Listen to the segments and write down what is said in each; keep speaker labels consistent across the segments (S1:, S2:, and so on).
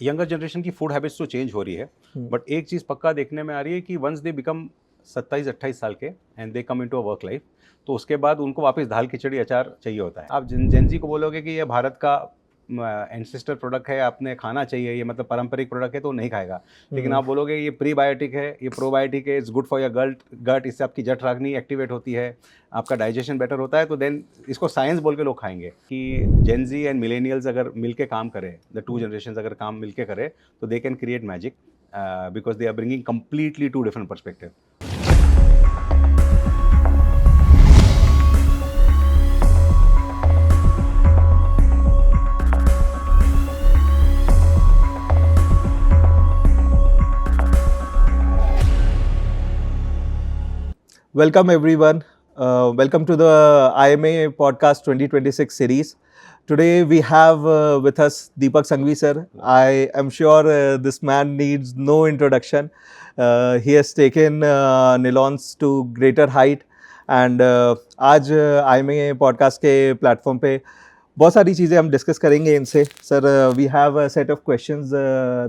S1: Younger generation की food habits तो change हो रही है, बट एक चीज़ पक्का देखने में आ रही है कि वंस दे बिकम 27-28 साल के and they come into a work life, तो उसके बाद उनको वापस दाल खिचड़ी अचार चाहिए होता है। आप जेंजी को बोलोगे कि ये भारत का एंसेस्टर प्रोडक्ट है, आपने खाना चाहिए, ये मतलब पारंपरिक प्रोडक्ट है, तो नहीं खाएगा। लेकिन आप बोलोगे ये प्रीबायोटिक है, ये प्रोबायोटिक है, इट्स गुड फॉर योर गट गट, इससे आपकी जठराग्नि एक्टिवेट होती है, आपका डाइजेशन बेटर होता है, तो देन इसको साइंस बोल के लोग खाएंगे। कि जेंजी एंड मिलेनियल्स अगर मिलके काम करें, द टू जनरेशंस अगर काम मिलके करें, तो they can create magic because they are bringing completely two different perspective.
S2: Welcome everyone. Welcome to the IMA Podcast 2026 series. Today we have with us Deepak Sanghvi sir. I am sure this man needs no introduction. He has taken Nilons to greater height and आज IMA Podcast के platform पे बहुत सारी चीज़ें हम discuss करेंगे इनसे sir. We have a set of questions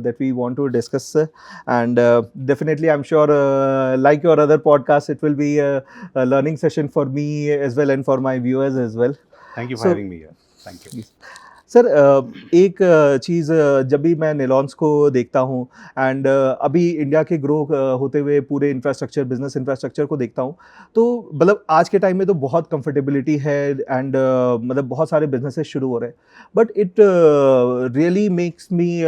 S2: that we want to discuss and definitely I'm sure like your other podcast it will be a learning session for me as well and for my viewers as well.
S1: Thank you for having me here. Thank you
S2: sir एक चीज़ जब भी मैं निलॉन्स को देखता हूँ and अभी India के grow होते हुए पूरे इंफ्रास्ट्रक्चर बिजनेस इंफ्रास्ट्रक्चर को देखता हूँ, तो मतलब आज के टाइम में तो बहुत कंफर्टेबिलिटी है एंड मतलब बहुत सारे बिजनेसेस शुरू हो रहे हैं, but it really make me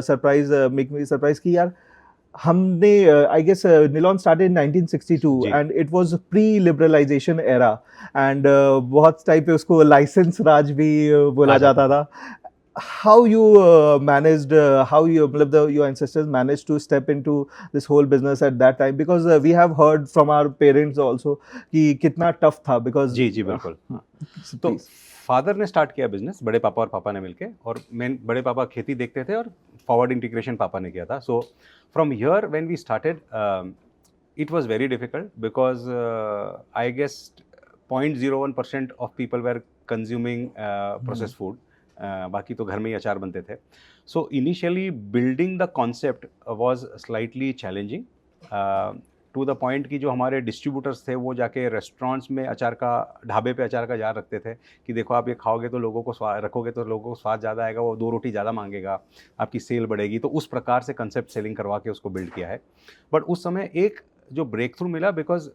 S2: surprise कि यार हमने I guess निलॉन started in 1962 and it was pre liberalisation era and बहुत टाइप पे उसको लाइसेंस राज भी बोला जाता था. How you managed how you your ancestors managed to step into this whole business at that time, because we have heard from our parents also कि कितना tough था because
S1: जी जी बिल्कुल। तो फादर ने स्टार्ट किया बिजनेस, बड़े पापा और पापा ने मिलके, और मेन बड़े पापा खेती देखते थे और फॉरवर्ड इंटीग्रेशन पापा ने किया था. So from here when we started it was very difficult because I guess 0.01% of people were consuming process food, बाकी तो घर में ही अचार बनते थे. So initially building the concept was slightly challenging to the point कि जो हमारे डिस्ट्रीब्यूटर्स थे वो जाके रेस्टोरेंट्स में अचार का, ढाबे पे अचार का जार रखते थे कि देखो आप ये खाओगे तो लोगों को स्वाद रखोगे तो लोगों को स्वाद ज़्यादा आएगा, वो 2 रोटी ज़्यादा मांगेगा, आपकी सेल बढ़ेगी. तो उस प्रकार से कंसेप्ट सेलिंग करवा के उसको बिल्ड किया है. बट उस समय एक जो ब्रेक थ्रू मिला, बिकॉज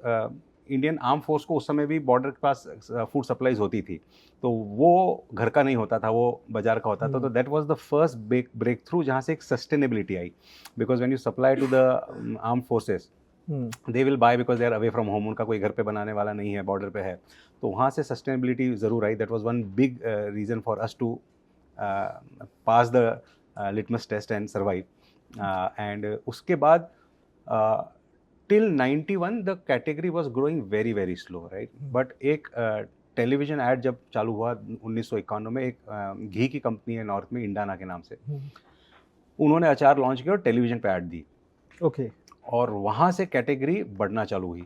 S1: इंडियन आर्म फोर्स को उस समय भी बॉर्डर के पास फूड सप्लाईज होती थी, तो वो घर का नहीं होता था, वो बाजार का होता था. तो that was the first breakthrough जहाँ से एक सस्टेनेबिलिटी आई, because when you supply to the arm forces they will buy because they are away from home, उनका कोई घर पे बनाने वाला नहीं है, बॉर्डर पे है. तो वहाँ से सस्टेनेबिलिटी ज़रूर आई. That was one big reason for us to pass the litmus test and survive. And उसके बाद till 91 the category was growing very very slow, right. But एक टेलीविजन ऐड जब चालू हुआ 1991 में, एक घी की कंपनी है नॉर्थ में, इंडाना के नाम से, उन्होंने अचार लॉन्च किया और टेलीविजन पे ऐड दी.
S2: ओके.
S1: और वहाँ से कैटेगरी बढ़ना चालू हुई.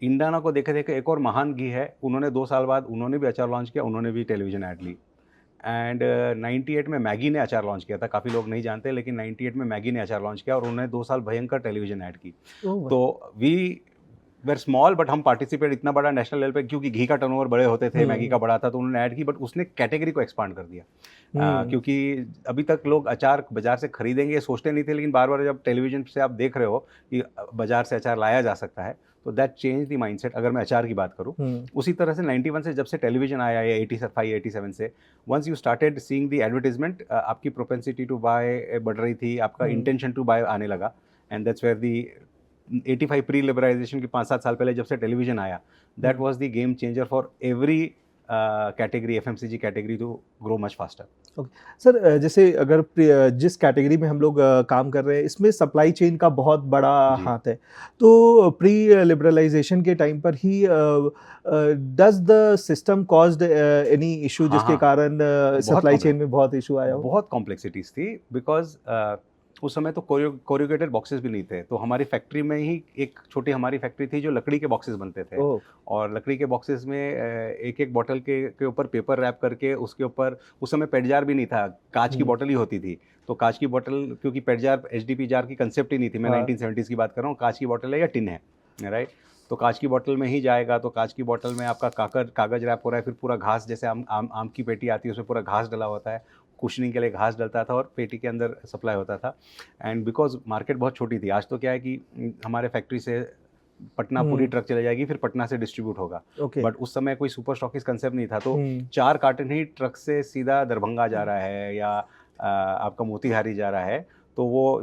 S1: इंडाना को देखे देखे एक और महान घी है, उन्होंने 2 साल बाद उन्होंने भी अचार लॉन्च किया, उन्होंने भी टेलीविजन ऐड ली. एंड 98 में मैगी ने अचार लॉन्च किया था, काफ़ी लोग नहीं जानते, लेकिन 98 में मैगी ने अचार लॉन्च किया और उन्होंने 2 साल भयंकर टेलीविजन ऐड की. तो वी वेर स्मॉल बट हम पार्टिसिपेट इतना बड़ा नेशनल लेवल पे, क्योंकि घी का टर्नओवर बड़े होते थे, मैगी का बड़ा था, तो उन्होंने ऐड की, बट उसने कैटेगरी को एक्सपांड कर दिया. क्योंकि अभी तक लोग अचार बाजार से खरीदेंगे सोचते नहीं थे, लेकिन बार बार जब टेलीविजन से आप देख रहे हो कि बाजार से अचार लाया जा सकता है, तो दैट चेंज द माइंडसेट. अगर मैं अचार की बात करूं, उसी तरह से 91 से जब से टेलीविजन आया है, 85-87 से, once you started seeing the advertisement, आपकी प्रोपेंसिटी टू बाय बढ़ रही थी, आपका इंटेंशन टू बाय आने लगा. And that's where the 85 pre liberalization के 5-7 साल पहले जब से टेलीविजन आया, that was the game changer for every category, FMCG category to grow much faster.
S2: Okay sir, जैसे अगर जिस कैटेगरी में हम लोग काम कर रहे हैं, इसमें सप्लाई चेन का बहुत बड़ा हाथ है, तो प्री लिबरलाइजेशन के टाइम पर he does the system caused any issue जिसके कारण सप्लाई चेन में बहुत इशू आया हो?
S1: बहुत कॉम्प्लेक्सिटीज थी, बिकॉज उस समय तो कोरियोगेटेड बॉक्सेस भी नहीं थे, तो हमारी फैक्ट्री में ही एक छोटी हमारी फैक्ट्री थी जो लकड़ी के बॉक्सेस बनते थे।
S2: ओह!
S1: और लकड़ी के बॉक्सेस में एक एक बॉटल के ऊपर पेपर रैप करके उसके ऊपर, उस समय पेट जार भी नहीं था, कांच की
S2: हुँ।
S1: बॉटल ही होती थी। तो कांच की बॉटल, क्योंकि पेट जार एचडीपी जार की कंसेप्ट ही नहीं थी, मैं
S2: हाँ।
S1: 1970s की बात कर रहा हूँ, कांच की बॉटल है या टिन है, राइट? तो कांच की बॉटल में ही जाएगा, तो कांच की बॉटल में आपका कागज रैप हो रहा है, फिर पूरा घास, जैसे आम की पेटी आती है उसमें पूरा घास डला होता है, कुशनिंग के लिए घास डलता था और पेटी के अंदर सप्लाई होता था। एंड बिकॉज मार्केट बहुत छोटी थी, आज तो क्या है कि हमारे फैक्ट्री से पटना पूरी
S2: हुँ।
S1: ट्रक चले जाएगी, फिर पटना से डिस्ट्रीब्यूट होगा।
S2: ओके।
S1: बट उस समय कोई सुपर स्टॉकिस्ट कंसेप्ट नहीं था, तो
S2: हुँ।
S1: 4 कार्टन ही ट्रक से सीधा दरभंगा जा रहा है या आपका मोतीहारी जा रहा है, तो वो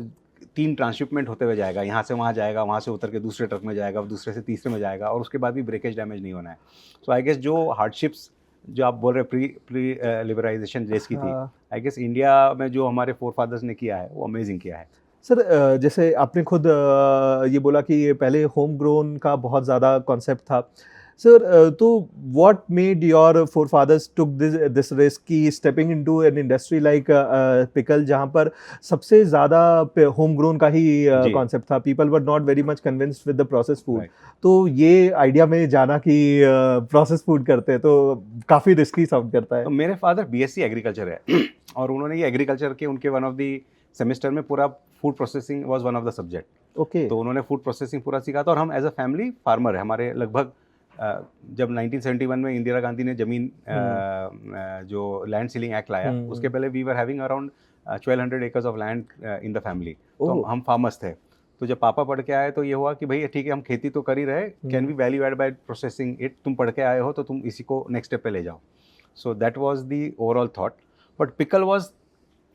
S1: 3 ट्रांसशिपमेंट होते हुए जाएगा, यहाँ से वहाँ जाएगा, वहाँ से उतर के दूसरे ट्रक में जाएगा, दूसरे से तीसरे में जाएगा, और उसके बाद भी ब्रेकेज डैमेज नहीं होना है। सो आई गेस जो हार्डशिप्स जो आप बोल रहे हैं प्री लिबरलाइजेशन रेस की थी,
S2: हाँ।
S1: आई गेस इंडिया में जो हमारे फोरफादर्स ने किया है वो अमेजिंग किया है।
S2: सर जैसे आपने खुद ये बोला कि ये पहले होम ग्रोन का बहुत ज़्यादा कॉन्सेप्ट था। सर तो what made your forefathers took this risk की stepping into an industry like pickle, जहाँ पर सबसे ज़्यादा होम ग्रोन का ही
S1: जी,
S2: कॉन्सेप्ट था, people were not very much convinced with the process food.
S1: Right.
S2: तो ये आइडिया में जाना कि प्रोसेस फूड करते हैं तो काफ़ी रिस्की साउंड करता
S1: तो
S2: है।
S1: मेरे फादर बीएससी एग्रीकल्चर है और उन्होंने ये एग्रीकल्चर के उनके वन ऑफ द सेमेस्टर में पूरा food processing was one of the subject.
S2: Okay.
S1: तो उन्होंने फूड प्रोसेसिंग पूरा सीखा था, और हम एज अ फैमिली फार्मर है। हमारे लगभग जब 1971 में इंदिरा गांधी ने जमीन
S2: हुँ।
S1: जो लैंड सीलिंग एक्ट लाया, उसके
S2: हुँ।
S1: पहले we were having around 1200 acres of land in the family. तो
S2: ओह!
S1: हम फार्मर्स थे। तो जब पापा पढ़ के आए तो ये हुआ कि भाई ठीक है, हम खेती तो कर ही रहे, कैन
S2: हुँ।
S1: We value add by processing it, तुम पढ़ के आए हो तो तुम इसी को नेक्स्ट स्टेप पे ले जाओ। So that was the overall thought. But pickle was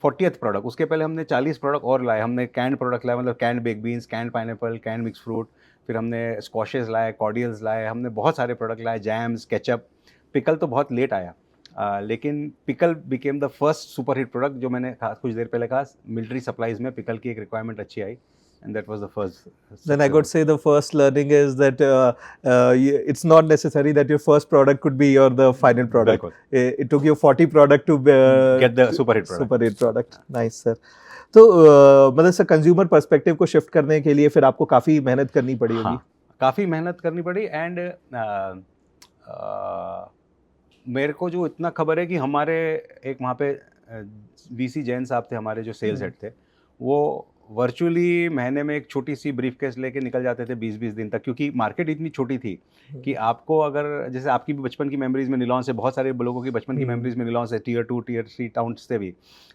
S1: 40th product. उसके पहले हमने 40 प्रोडक्ट और लाए। हमने कैंड प्रोडक्ट लाए, मतलब canned bake beans, canned pineapple, canned mix fruit, फिर हमने स्क्वॉशेस लाए, कॉर्डियल्स लाए, हमने बहुत सारे प्रोडक्ट लाए, जैम्स, केचप। पिकल तो बहुत लेट आया, लेकिन pickle became the first super hit product. जो मैंने कहा कुछ देर पहले कहा, मिलिट्री सप्लाईज में पिकल की एक रिक्वायरमेंट अच्छी आई, and that was the first
S2: Then I
S1: success.
S2: could say the first learning is that it's not necessary that your first product could be your the final product.
S1: बिल्कुल,
S2: It took you 40 product to
S1: get the super hit product.
S2: super hit product. Nice sir. तो मतलब sir consumer perspective को shift करने के लिए फिर आपको काफ़ी मेहनत करनी पड़ी होगी।
S1: हाँ, काफ़ी मेहनत करनी पड़ी। एंड मेरे को जो इतना खबर है कि हमारे एक वहाँ पे वीसी जैन साहब थे, हमारे जो सेल्स
S2: हुँ।
S1: हेड थे, वो वर्चुअली महीने में एक छोटी सी ब्रीफकेस लेके निकल जाते थे 20-20 दिन तक, क्योंकि मार्केट इतनी छोटी थी कि आपको अगर, जैसे आपकी भी बचपन की मेमोरीज में निलौन से, बहुत सारे लोगों की बचपन की
S2: हुँ।
S1: मेमोरीज में निलौन से, टियर 2 टियर 3 टाउन से भी,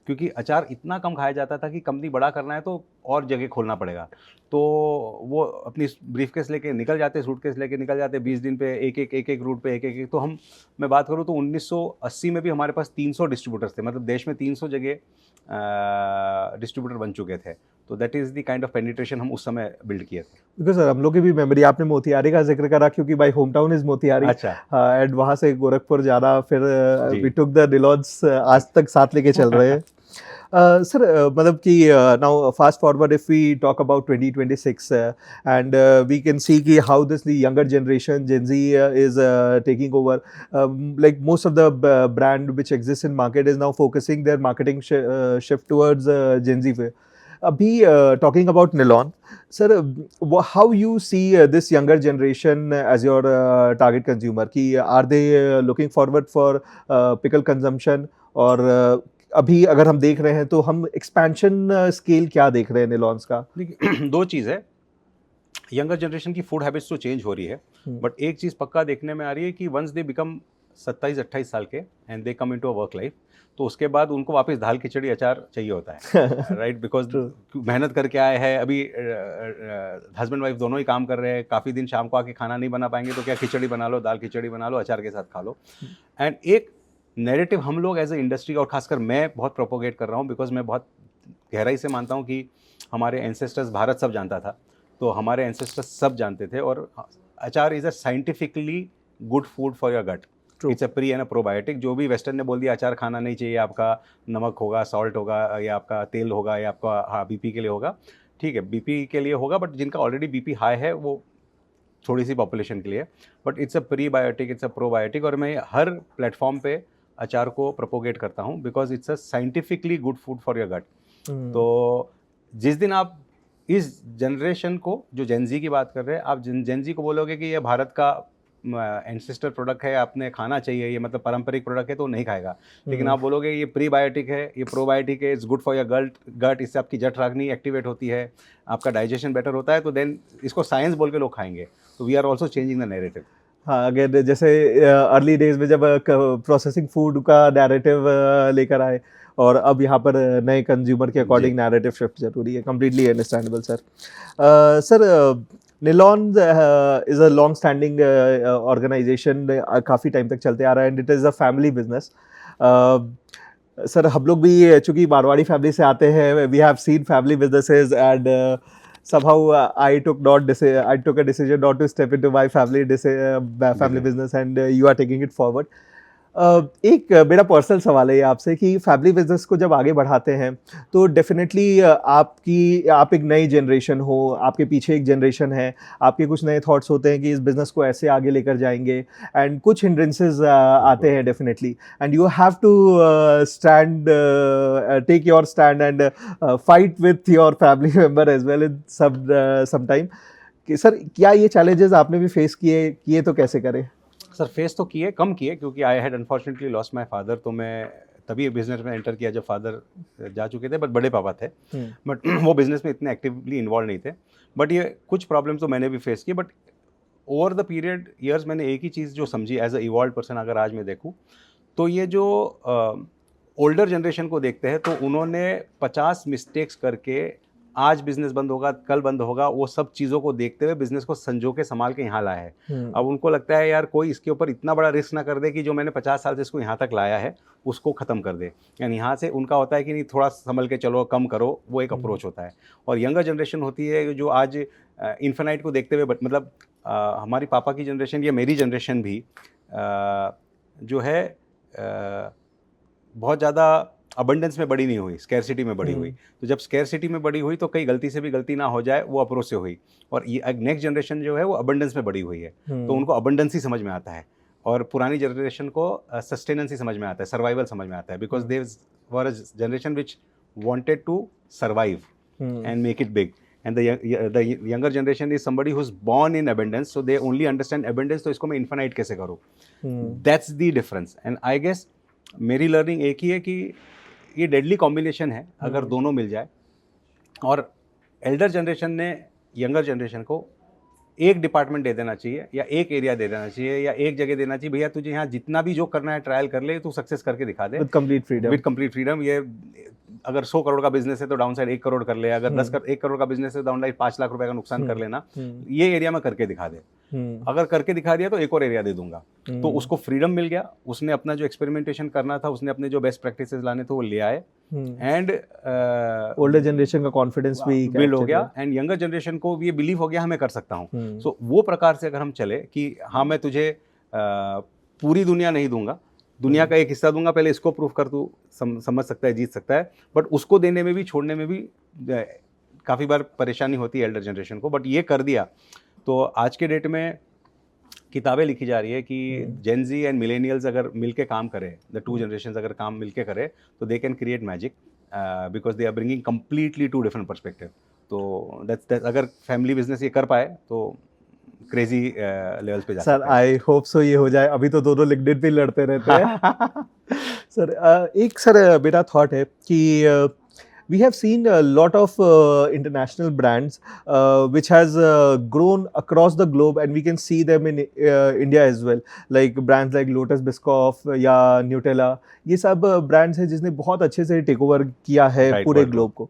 S1: क्योंकि अचार इतना कम खाया जाता था कि कंपनी बड़ा करना है तो और जगह खोलना पड़ेगा। तो वो अपनी ब्रीफकेस लेके निकल जाते, सूटकेस लेके निकल जाते, 20 दिन पे एक एक रूट पे एक। तो मैं बात करूँ तो 1980 में भी हमारे पास 300 डिस्ट्रीब्यूटर्स थे, मतलब देश में 300 जगह डिस्ट्रीब्यूटर बन चुके थे। तो that is the kind of penetration हम उस समय बिल्ड किए थे।
S2: बिकॉज़ सर हम लोग की भी मेमोरी, आपने मोतिहारी का ज़िक्र करा क्योंकि my home town is Motihari.
S1: अच्छा,
S2: एंड वहाँ से गोरखपुर जाना, फिर
S1: जी।
S2: वी टुक द डिलॉन्स, आज तक साथ लेके चल रहे हैं। सर मतलब कि now fast forward if we talk about 2026 and we can see कि how this the younger generation Gen Z is taking over, like most of the brand which exist in market is now focusing their marketing shift towards Gen Z पे। अभी talking about Nilon, sir how you see this younger generation as your target consumer, कि are they looking forward for pickle consumption, और अभी अगर हम देख रहे हैं तो हम एक्सपेंशन स्केल क्या देख रहे हैं निलॉन्स का?
S1: देखिए, 2 चीज़ है, यंगर जनरेशन की फूड हैबिट्स तो चेंज हो रही है, बट एक चीज़ पक्का देखने में आ रही है कि वंस दे बिकम 27-28 साल के and they come into a work life, तो उसके बाद उनको वापस दाल खिचड़ी अचार चाहिए होता है, राइट? Because
S2: True.
S1: मेहनत करके आए हैं, अभी हस्बैंड वाइफ दोनों ही काम कर रहे हैं, काफ़ी दिन शाम को आके खाना नहीं बना पाएंगे, तो क्या खिचड़ी बना लो, दाल खिचड़ी बना लो, अचार के साथ खा लो। एंड एक नैरेटिव हम लोग एज ए इंडस्ट्री, और खासकर मैं बहुत प्रोपोगेट कर रहा हूँ, बिकॉज मैं बहुत गहराई से मानता हूँ कि हमारे एंसेस्टर्स, भारत सब जानता था, तो हमारे एंसेस्टर्स सब जानते थे, और achar is a scientifically good food for your gut.
S2: True.
S1: It's a pre and a probiotic. जो भी वेस्टर्न ने बोल दिया अचार खाना नहीं चाहिए, आपका नमक होगा, सॉल्ट होगा, या आपका तेल होगा, या आपका बीपी के लिए होगा, ठीक है, बीपी के लिए होगा, बट जिनका ऑलरेडी बीपी हाई है वो थोड़ी सी पॉपुलेशन के लिए, but it's a prebiotic, it's a probiotic. और मैं हर प्लेटफॉर्म पे अचार को प्रोपोगेट करता हूँ, because it's a scientifically good food for your gut.
S2: Hmm.
S1: तो जिस दिन आप इस जनरेशन को, जो जेनजी की बात कर रहे हैं, आप जेनजी को बोलोगे कि ये भारत का एंसेस्टर प्रोडक्ट है, आपने खाना चाहिए, ये मतलब पारंपरिक प्रोडक्ट है, तो नहीं खाएगा। लेकिन आप बोलोगे ये प्रीबायोटिक है, ये प्रोबायोटिक है, it's good for your gut, इससे आपकी जठराग्नि एक्टिवेट होती है, आपका डाइजेशन बेटर होता है, तो देन इसको साइंस बोल के लोग खाएंगे। तो we are also changing the narrative.
S2: हाँ, अगर जैसे अर्ली डेज में जब प्रोसेसिंग फूड का नैरेटिव लेकर आए, और अब यहाँ पर नए कंज्यूमर के अकॉर्डिंग नैरेटिव शिफ्ट जरूरी है। Completely understandable sir. Sir, Nilon is a long standing organisation, काफ़ी टाइम तक चलते आ रहा है, and it is a family business. Sir, हम लोग भी चूंकि मारवाड़ी फैमिली से आते हैं, we have seen family businesses, and somehow I took a decision not to step into my family business, and you are taking it forward. एक मेरा personal सवाल है ये आपसे कि फैमिली बिजनेस को जब आगे बढ़ाते हैं तो डेफिनेटली आप एक नई जनरेशन हो, आपके पीछे एक जनरेशन है, आपके कुछ नए थॉट्स होते हैं कि इस बिज़नेस को ऐसे आगे लेकर जाएंगे, एंड कुछ हिंड्रेंसेस आते हैं definitely, and you have to take your stand and fight with your family member as well in some time. Sir, क्या ये चैलेंजेस आपने भी फेस किए तो कैसे करें?
S1: सर, फेस तो किए, कम किए, क्योंकि I had unfortunately lost my father. तो मैं तभी बिजनेस में एंटर किया जब फादर जा चुके थे, बट बड़े पापा थे, बट वो बिजनेस में इतने एक्टिवली इन्वॉल्व नहीं थे। बट ये कुछ प्रॉब्लम्स तो मैंने भी फेस की, but over the period years मैंने एक ही चीज़ जो समझी एज अ इवॉल्व पर्सन, अगर आज मैं देखूँ तो ये जो ओल्डर जनरेशन को देखते हैं, तो उन्होंने 50 मिस्टेक्स करके आज बिजनेस बंद होगा, कल बंद होगा, वो सब चीज़ों को देखते हुए बिजनेस को संजो के संभाल के यहाँ लाया है। अब उनको लगता है यार कोई इसके ऊपर इतना बड़ा रिस्क ना कर दे कि जो मैंने 50 साल से इसको यहाँ तक लाया है उसको ख़त्म कर दे। यानी यहाँ से उनका होता है कि नहीं, थोड़ा संभल के चलो, कम करो, वो एक अप्रोच होता है। और यंगर जनरेशन होती है जो आज इन्फिनाइट को देखते हुए, मतलब हमारी पापा की जनरेशन या मेरी जनरेशन भी जो है बहुत ज़्यादा अबंडेंस में बड़ी नहीं हुई, स्कैरसिटी में बड़ी हुई। तो जब स्कैरसिटी में बड़ी हुई तो कई गलती से भी गलती ना हो जाए, वो अप्रोच से हुई। और ये नेक्स्ट जनरेशन जो है वो अबंडेंस में बड़ी हुई है, तो उनको अबंडेंस ही समझ में आता है, और पुरानी जनरेशन को सस्टेनेंस ही समझ में आता है, सर्वाइवल समझ में आता है, because they were a generation which wanted to survive and make it big, and the younger generation is somebody who's born in abundance, so they only understand abundance, तो इसको मैं infinite कैसे करूँ। That's the difference, and I guess मेरी learning एक ही है कि ये डेडली कॉम्बिनेशन है अगर दोनों मिल जाए। और एल्डर जनरेशन ने यंगर जनरेशन को एक डिपार्टमेंट दे देना चाहिए, या एक एरिया दे देना चाहिए, या एक जगह देना चाहिए, भैया तुझे यहाँ जितना भी जो करना है ट्रायल कर ले, तू सक्सेस करके दिखा दे, विद कंप्लीट फ्रीडम। ये अगर 100 करोड़ का बिजनेस है तो डाउन साइड 1 करोड़ कर ले, अगर 1 करोड़ का बिजनेस है डाउन साइड 5 लाख रुपए का नुकसान कर लेना, ये एरिया में करके दिखा दे। अगर करके दिखा दिया तो एक और एरिया दे दूंगा। तो उसको फ्रीडम मिल गया, उसने अपना जो एक्सपेरिमेंटेशन करना था, उसने अपने जो बेस्ट प्रैक्टिसेस लाने थे वो ले आए, एंड
S2: ओल्डर जनरेशन का कॉन्फिडेंस भी
S1: बिल्ड हो गया, एंड यंगर जनरेशन को ये बिलीव हो गया हाँ मैं कर सकता हूँ। सो वो प्रकार से अगर हम चले कि हाँ मैं तुझे पूरी दुनिया नहीं दूंगा, दुनिया का एक हिस्सा दूंगा, पहले इसको प्रूफ कर, तू समझ सकता है, जीत सकता है, बट उसको देने में भी, छोड़ने में भी काफ़ी बार परेशानी होती है एल्डर जनरेशन को। बट ये कर दिया तो आज के डेट में किताबें लिखी जा रही है कि जेन जी एंड मिलेनियल्स अगर मिलके काम करें, द टू जनरेशंस अगर काम मिलके करें, तो they can create magic, because they are bringing completely two different perspective. तो दैट्स अगर फैमिली बिजनेस ये कर पाए तो क्रेजी लेवल्स पे जा सकते हैं।
S2: सर, आई होप सो ये हो जाए। अभी तो दोनों लिंक्डइन पे लड़ते रहते हैं। सर, एक सर मेरा थॉट है कि we have seen a lot of international brands which has grown across the globe, and we can see them in India as well, like brands like Lotus Biscoff या Nutella। ये सब brands हैं जिसने बहुत अच्छे से टेक ओवर किया है पूरे ग्लोब को।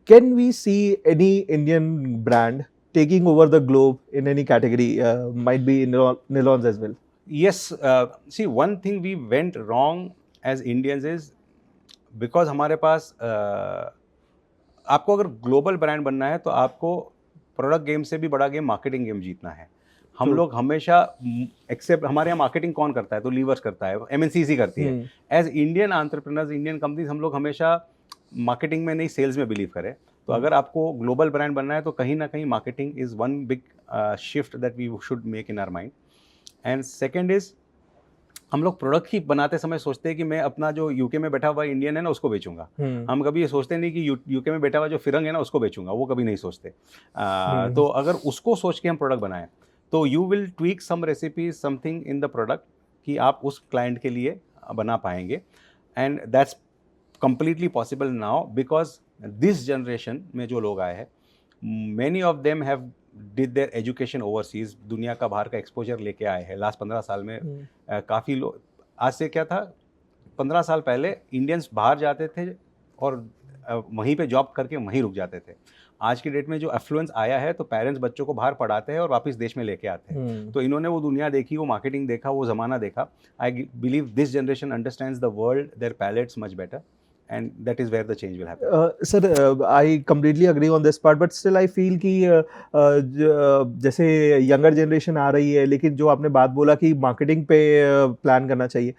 S2: Can we see any Indian brand taking over the globe in any category, might be Nilons as well?
S1: Yes, see, one thing we went wrong as Indians is because हमारे पास आपको अगर global brand बनना है तो आपको product game से भी बड़ा गेम मार्केटिंग गेम जीतना है। हम लोग हमेशा एक्सेप्ट, हमारे यहाँ मार्केटिंग कौन करता है तो लीवर्स करता है, एमएनसीसी करती है। As Indian entrepreneurs, Indian companies, हम लोग हमेशा मार्केटिंग में नहीं सेल्स में बिलीव करें। तो अगर आपको ग्लोबल ब्रांड बनना है तो कहीं ना कहीं marketing is one big shift that we should make in our mind. And second is हम लोग प्रोडक्ट ही बनाते समय सोचते हैं कि मैं अपना जो यूके में बैठा हुआ इंडियन है ना उसको बेचूंगा। हम कभी ये सोचते नहीं कि यूके में बैठा हुआ जो फिरंग है ना उसको बेचूंगा, वो कभी नहीं सोचते। तो अगर उसको सोच के हम प्रोडक्ट बनाएं तो you will tweak some recipe something in the product कि आप उस क्लाइंट के लिए बना पाएंगे, and that's completely possible now because this generation में जो लोग आए हैं, many of them have did their education overseas, दुनिया का बाहर का एक्सपोजर लेके आए हैं लास्ट 15 साल में। काफ़ी लोग, आज से क्या था 15 साल पहले इंडियंस बाहर जाते थे और वहीं पे जॉब करके वहीं रुक जाते थे। आज की डेट में जो एफ्लुएंस आया है तो पेरेंट्स बच्चों को बाहर पढ़ाते हैं और वापस देश में लेके आते हैं। तो इन्होंने वो दुनिया देखी, वो मार्केटिंग देखा, वो ज़माना देखा। I believe this generation understands the world, their palates much better, and that is where the change will happen.
S2: Sir, I completely agree on this part, but still I feel कि जैसे younger generation आ रही है, लेकिन जो आपने बात बोला कि मार्केटिंग पे प्लान करना चाहिए,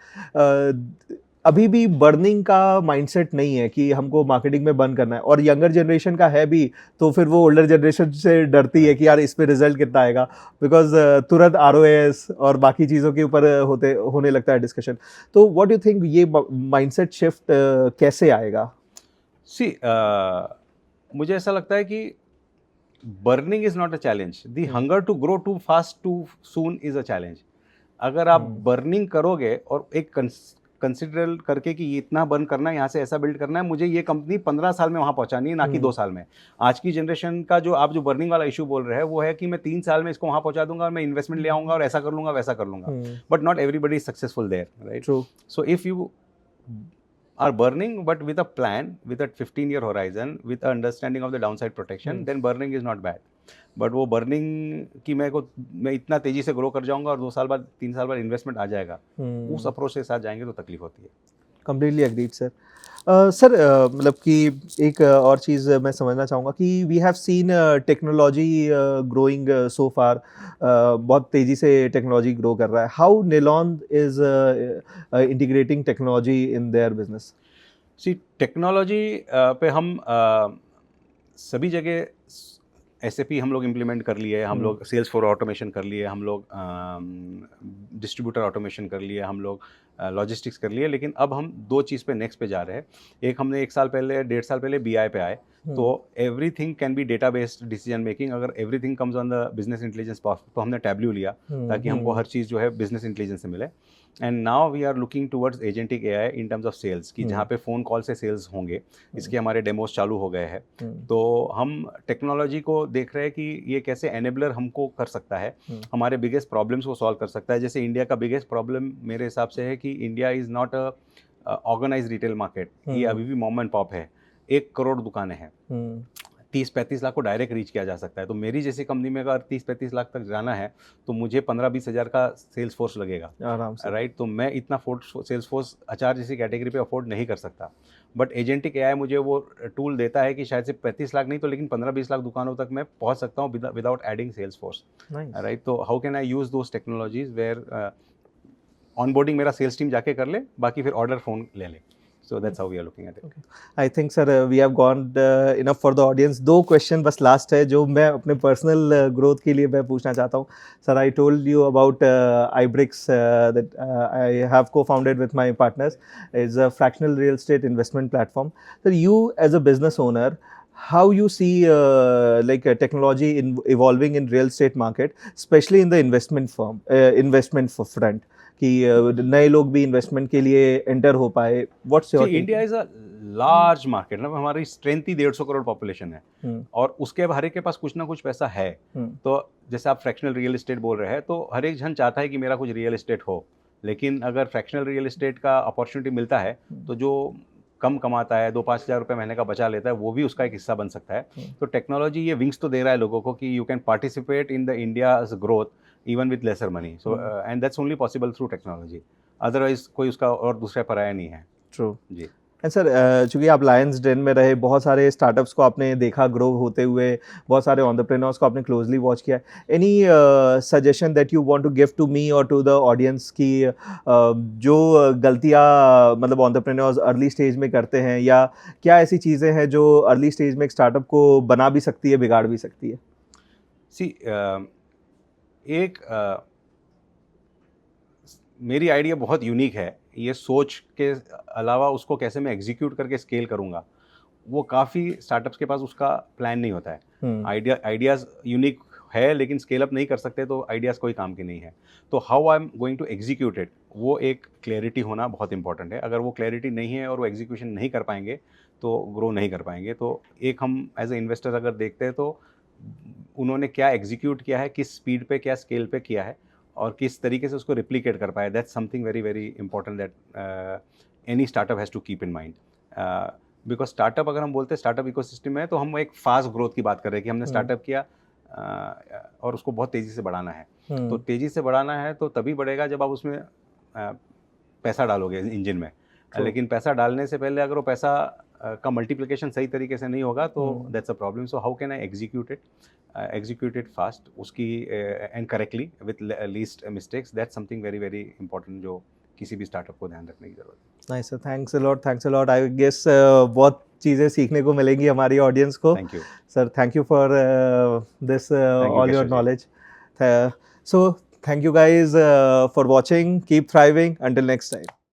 S2: अभी भी बर्निंग का माइंडसेट नहीं है कि हमको मार्केटिंग में बर्न करना है, और यंगर जनरेशन का है भी, तो फिर वो ओल्डर जनरेशन से डरती है कि यार इस पे रिजल्ट कितना आएगा, बिकॉज तुरंत ROAS और बाकी चीज़ों के ऊपर होने लगता है डिस्कशन। तो व्हाट डू थिंक ये माइंडसेट शिफ्ट कैसे आएगा?
S1: सी मुझे ऐसा लगता है कि burning is not a challenge, the hunger to grow too fast too soon is a challenge. अगर आप बर्निंग करोगे और एक कंसिडर करके कि ये इतना बर्न करना है, यहाँ से ऐसा बिल्ड करना है, मुझे ये कंपनी 15 साल में वहाँ पहुँचानी है, ना कि 2 साल में। आज की जनरेशन का जो आप जो बर्निंग वाला इशू बोल रहे हैं वो है कि मैं 3 साल में इसको वहाँ पहुँचा दूंगा और मैं इन्वेस्टमेंट ले आऊँगा और ऐसा कर लूँगा वैसा कर लूँगा। But not everybody is successful there, right? So if you are burning but with a plan, with a 15-year horizon, with a understanding of the downside protection, then burning is not bad. But वो burning कि मैं इतना तेजी से grow कर जाऊंगा और 2 साल बाद 3 साल बाद इन्वेस्टमेंट आ जाएगा, उस अप्रोच के साथ जाएंगे तो तकलीफ होती है।
S2: Completely agreed sir. सर, मतलब कि एक और चीज़ मैं समझना चाहूँगा कि we have seen technology growing so far, बहुत तेज़ी से टेक्नोलॉजी ग्रो कर रहा है। How Nilon is integrating technology in their business?
S1: See technology पे हम सभी जगह SAP हम लोग इम्प्लीमेंट कर लिए, हम लोग सेल्स फॉर ऑटोमेशन कर लिए, हम लोग डिस्ट्रीब्यूटर ऑटोमेशन कर लिए, हम लोग लॉजिस्टिक्स कर लिए, लेकिन अब हम 2 चीज़ पे नेक्स्ट पे जा रहे हैं। एक हमने 1 साल पहले 1.5 साल पहले BI पे आए, तो everything can be data based decision making. अगर everything comes on the business intelligence तो हमने टैब्ल्यू लिया ताकि हमको हर चीज़ जो है बिजनेस इंटेलिजेंस से मिले। And now we are looking towards agentic AI in terms of sales, कि जहाँ पे फ़ोन कॉल से सेल्स होंगे, इसके हमारे डेमोज चालू हो गए हैं। तो हम टेक्नोलॉजी को देख रहे हैं कि ये कैसे एनेबलर हमको कर सकता है, हमारे बिगेस्ट प्रॉब्लम्स को सॉल्व कर सकता है। जैसे इंडिया का बिगेस्ट प्रॉब्लम मेरे हिसाब से है कि India is not a organise retail market, ये अभी भी मॉम एंड पॉप है। 1 करोड़ दुकानें हैं, 30-35 लाख को डायरेक्ट रीच किया जा सकता है। तो मेरी जैसी कंपनी में अगर 30-35 लाख तक जाना है तो मुझे 15-20 हज़ार का सेल्स फोर्स लगेगा
S2: आराम से,
S1: राइट? तो मैं इतना सेल्स फोर्स HR जैसी कैटेगरी पे अफोर्ड नहीं कर सकता। बट एजेंटिक AI मुझे वो टूल देता है कि शायद से 35 लाख नहीं तो लेकिन 15-20 लाख दुकानों तक मैं पहुंच सकता हूँ without adding Salesforce, right? तो how can I use those technologies where onboarding मेरा सेल्स टीम जाके कर ले, बाकी फिर ऑर्डर फ़ोन ले ले। So that's how we are looking at it.
S2: Okay. I think sir, we have gone enough for the audience. 2 question बस last है जो मैं अपने पर्सनल ग्रोथ के लिए मैं पूछना चाहता हूँ। Sir, I told you about iBricks that I have co-founded with my partners. It's a fractional real estate investment platform. So you as a business owner, how you see technology evolving in real estate market, especially in the investment front, कि नए लोग भी investment के लिए enter हो पाए? What's your take?
S1: India is a large market ना, हमारी स्ट्रेंथ ही 150 करोड़ पॉपुलेशन है और उसके हर एक के पास कुछ ना कुछ पैसा है। तो जैसे आप फ्रैक्शनल रियल एस्टेट बोल रहे हैं तो हर एक जन चाहता है कि मेरा कुछ रियल एस्टेट हो, लेकिन अगर फ्रैक्शनल रियल एस्टेट का अपॉर्चुनिटी मिलता है तो जो कम कमाता है 2-5 हज़ार रुपये महीने का बचा लेता है वो भी उसका एक हिस्सा बन सकता है। तो टेक्नोलॉजी ये विंग्स तो दे रहा है लोगों को कि you can participate in the India's growth even with lesser money, so and that's only possible through technology, otherwise कोई उसका और दूसरा पराया नहीं है।
S2: True
S1: ji.
S2: एंड सर, चूँकि आप लायंस डेन में रहे, बहुत सारे स्टार्टअप्स को आपने देखा ग्रो होते हुए, बहुत सारे एंटरप्रेन्योर्स को आपने क्लोजली वॉच किया। Any suggestion that you want to give to me और टू द ऑडियंस की जो गलतियाँ मतलब एंटरप्रेन्योर्स अर्ली स्टेज में करते हैं, या क्या ऐसी चीज़ें हैं जो अर्ली स्टेज में एक स्टार्टअप को बना भी सकती है, बिगाड़ भी सकती है?
S1: सी एक मेरी आइडिया बहुत यूनिक है, ये सोच के अलावा उसको कैसे मैं एग्जीक्यूट करके स्केल करूँगा, वो काफ़ी स्टार्टअप्स के पास उसका प्लान नहीं होता है। आइडियाज़ यूनिक है लेकिन स्केल अप नहीं कर सकते, तो आइडियाज़ कोई काम के नहीं है। तो how I am going to execute it, वो एक क्लैरिटी होना बहुत इंपॉर्टेंट है। अगर वो क्लैरिटी नहीं है और वो एग्जीक्यूशन नहीं कर पाएंगे तो ग्रो नहीं कर पाएंगे। तो एक हम एज ए इन्वेस्टर अगर देखते हैं तो उन्होंने क्या एग्जीक्यूट किया है, किस स्पीड पे, क्या स्केल पे किया है और किस तरीके से उसको रिप्लिकेट कर पाया, that's something very very important that any startup has to keep in mind. Because startup अगर हम बोलते हैं स्टार्टअप इकोसिस्टम में, तो हम एक फास्ट ग्रोथ की बात कर रहे हैं कि हमने स्टार्टअप किया और उसको बहुत तेज़ी से बढ़ाना है। तो तेज़ी से बढ़ाना है तो तभी बढ़ेगा जब आप उसमें पैसा डालोगे इंजन में। लेकिन पैसा डालने से पहले अगर वो पैसा का मल्टीप्लिकेशन सही तरीके से नहीं होगा तो that's a problem. So how can I execute it fast उसकी and correctly with least mistakes, that's something very very important जो किसी भी स्टार्टअप को ध्यान रखने की जरूरत है।
S2: Nice sir, thanks a lot. I guess बहुत चीज़ें सीखने को मिलेंगी हमारी ऑडियंस को।
S1: Thank you
S2: sir, thank you for this all your knowledge. So thank you guys for watching. Keep thriving. Until next time.